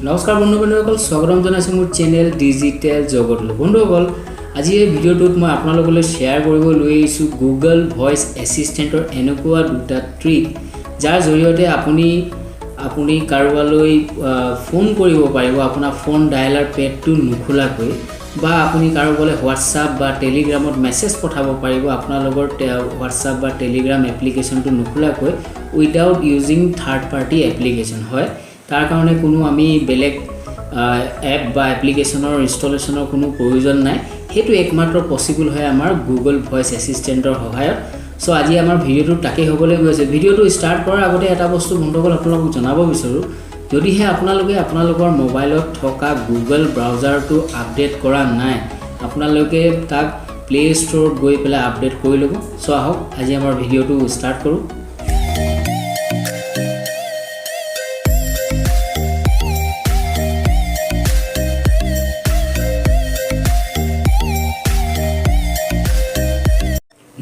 নমস্কাৰ বন্ধুসকল, স্বাগতম জনাইছোঁ মোৰ চেনেল ডিজিটেল জগতলৈ। বন্ধুসকল, আজি এই ভিডিঅ'টোত মই আপোনালোকলৈ শ্বেয়াৰ কৰিব লৈ আহিছোঁ গুগল ভইচ এছিষ্টেণ্টৰ এনেকুৱা দুটা ট্ৰিক, যাৰ জৰিয়তে আপুনি কাৰোবালৈ ফোন কৰিব পাৰিব আপোনাৰ ফোন ডায়েলাৰ পেডটো নোখোলাকৈ, বা আপুনি কাৰোবালৈ হোৱাটছআপ বা টেলিগ্ৰামত মেছেজ পঠাব পাৰিব আপোনালোকৰ হোৱাটছআপ বা টেলিগ্ৰাম এপ্লিকেশ্যনটো নোখোলাকৈ without using third party application. হয়, তাৰ কাৰণে কোনো আমি বেলেগ এপ বা এপ্লিকেশ্যনৰ ইনষ্টলেশ্যনৰ কোনো প্ৰয়োজন নাই। সেইটো একমাত্ৰ পচিবল হয় আমাৰ গুগল ভইচ এছিষ্টেণ্টৰ সহায়ত। চ' আজি আমাৰ ভিডিঅ'টো তাকেই হ'বলৈ গৈছে। ভিডিঅ'টো ষ্টাৰ্ট কৰাৰ আগতে এটা বস্তু বন্ধুসকল আপোনালোকক জনাব বিচাৰোঁ, যদিহে আপোনালোকৰ মোবাইলত থকা গুগল ব্ৰাউজাৰটো আপডেট কৰা নাই, আপোনালোকে তাক প্লে ষ্ট'ৰত গৈ পেলাই আপডেট কৰি ল'ব। চ' আহক আজি আমাৰ ভিডিঅ'টো ষ্টাৰ্ট কৰোঁ।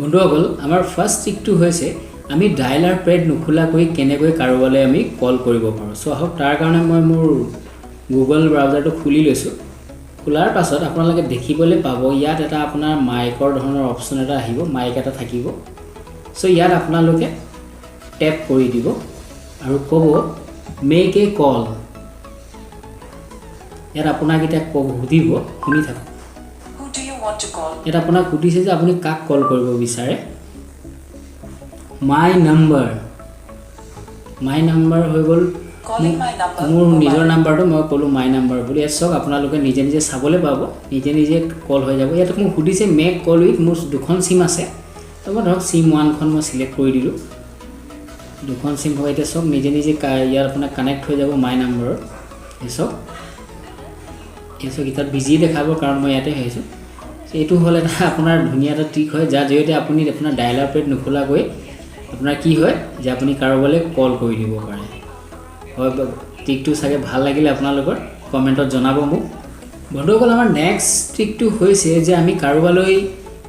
বন্ধুসকল, আমাৰ ফাৰ্ষ্ট ট্ৰিকটো হৈছে আমি ডায়েলাৰ পেড নোখোলাকৈ কেনেকৈ কাৰোবালৈ আমি কল কৰিব পাৰোঁ। চ' আহক, তাৰ কাৰণে মই মোৰ গুগল ব্ৰাউজাৰটো খুলি লৈছোঁ। খোলাৰ পাছত আপোনালোকে দেখিবলৈ পাব ইয়াত এটা আপোনাৰ মাইকৰ ধৰণৰ অপশ্যন এটা আহিব, মাইক এটা থাকিব। চ' ইয়াত আপোনালোকে টেপ কৰি দিব আৰু ক'ব মেক এ কল। ইয়াত আপোনাক এতিয়া সুধিব, শুনি থাকক। এটা আপোনাক সুধিছে যে আপুনি কাক কল কৰিব বিচাৰে। মাই নাম্বাৰ হৈ গ'ল মোৰ নিজৰ নাম্বাৰটো, মই ক'লোঁ মাই নাম্বাৰ বুলি। ইয়াত চাওক আপোনালোকে নিজে নিজে চাবলৈ পাব, নিজে কল হৈ যাব। ইয়াত মোক সুধিছে মেক কল উইথ, মোৰ দুখন চিম আছে, তো মই ধৰক চিম 1খন মই চিলেক্ট কৰি দিলোঁ। দুখন চিম হয়, এতিয়া চাওক নিজে ইয়াত আপোনাৰ কানেক্ট হৈ যাব মাই নাম্বাৰত। এই চাওক ইয়াত বিজি দেখাব, কাৰণ মই ইয়াতে হৈছোঁ। এইটো হ'ল এটা আপোনাৰ ধুনীয়া এটা ট্ৰিক হয়, যাৰ জৰিয়তে আপুনি আপোনাৰ ডায়েলাৰ পেড নোখোলাকৈ আপোনাৰ কি হয় যে আপুনি কাৰোবালৈ কল কৰি দিব পাৰে। হয়, ট্ৰিকটো চাগে ভাল লাগিলে আপোনালোকৰ কমেণ্টত জনাব মোক। বন্ধুসকল, আমাৰ নেক্সট ট্ৰিকটো হৈছে যে আমি কাৰোবালৈ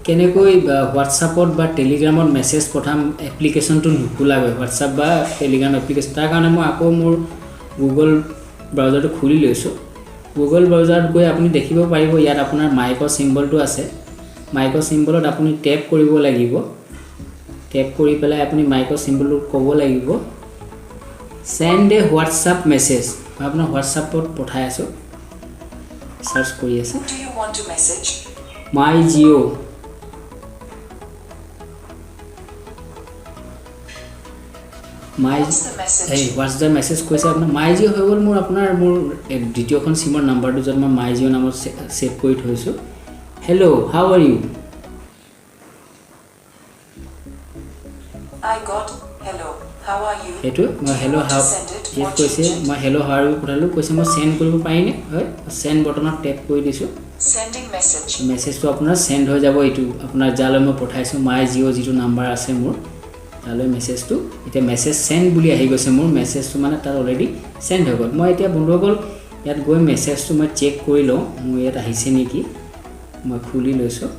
কেনেকৈ হোৱাটছআপত বা টেলিগ্ৰামত মেছেজ পঠাম এপ্লিকেশ্যনটো নোখোলাকৈ, হোৱাটছআপ বা টেলিগ্ৰাম এপ্লিকেশ্যন। তাৰ কাৰণে মই আকৌ মোৰ গুগল ব্ৰাউজাৰটো খুলি লৈছোঁ। গুগল ব্ৰাউজাৰত গৈ আপুনি দেখিব পাৰিব ইয়াত আপোনাৰ মাইকৰ চিম্বলটো আছে। মাইকৰ চিম্বলত আপুনি টেপ কৰিব লাগিব। টেপ কৰি পেলাই আপুনি মাইকৰ চিম্বলটো ক'ব লাগিব চেণ্ড এ হোৱাটছআপ মেছেজ। মই আপোনাৰ হোৱাটছআপত পঠাই আছোঁ, চাৰ্চ কৰি আছে মাই জিঅ'। হোৱাটছ দ্য মেছেজ কৈছে আপোনাৰ মাই জিঅ' হৈ গ'ল। মোৰ দ্বিতীয়খন চিমৰ নাম্বাৰটো য'ত মই মাই জিঅ' নামত ছেভ কৰি থৈছোঁ। Hello' how are you. সেইটো মই হেল্ল' হাউ ইয়াত কৈছে, মই হেল্ল' হাউ আৰ ইউ পঠালোঁ। কৈছে মই চেণ্ড কৰিব পাৰিনে? হয়, চেণ্ড বটনত টেপ কৰি দিছোঁ। মেছেজটো আপোনাৰ চেণ্ড হৈ যাব। এইটো আপোনাৰ যালৈ মই পঠাইছোঁ মাই জিঅ' যিটো নাম্বাৰ আছে মোৰ, তালৈ মেছেজটো এতিয়া মেছেজ চেণ্ড বুলি আহি গৈছে। মোৰ মেছেজটো মানে তাত অলৰেডি চেণ্ড হৈ গ'ল। মই এতিয়া বন্ধুসকল ইয়াত গৈ মেছেজটো মই চেক কৰি লওঁ মোৰ ইয়াত আহিছে নেকি। মই খুলি লৈছোঁ।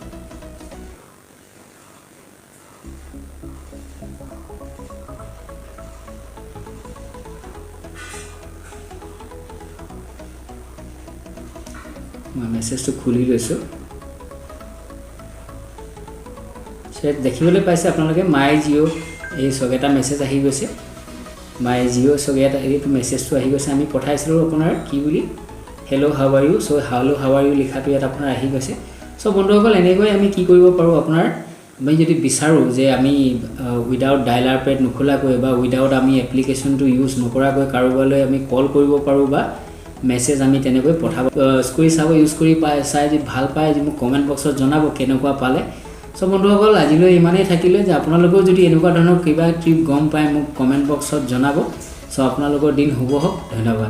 মই মেছেজটো খুলি লৈছোঁ। দেখিবলৈ পাইছে আপোনালোকে মাই জিঅ' এই চক এটা মেছেজ আহি গৈছে। মাই জিঅ' চক ইয়াত এইটো মেছেজটো আহি গৈছে। আমি পঠাইছিলোঁ আপোনাৰ কি বুলি hello' how are you. So' hello' how are you লিখাটো ইয়াত আপোনাৰ আহি গৈছে। চ' বন্ধুসকল, এনেকৈ আমি কি কৰিব পাৰোঁ, আমি যদি বিচাৰোঁ যে আমি উইদাউট ডায়েলাৰ পেড নোখোলাকৈ বা উইদাউট আমি এপ্লিকেশ্যনটো ইউজ নকৰাকৈ কাৰোবালৈ আমি কল কৰিব পাৰোঁ বা মেছেজ আমি তেনেকৈ পঠাব কৰি চাব। ইউজ কৰি চাই যদি ভাল পায় মোক কমেণ্ট বক্সত জনাব কেনেকুৱা পালে। চ' বন্ধুসকল, আজিলৈ ইমানেই থাকিলে যে আপোনালোকেও যদি এনেকুৱা ধৰণৰ কিবা ট্ৰিপ গম পায় মোক কমেণ্ট বক্সত জনাব। চ' আপোনালোকৰ দিন শুভ হওক। ধন্যবাদ।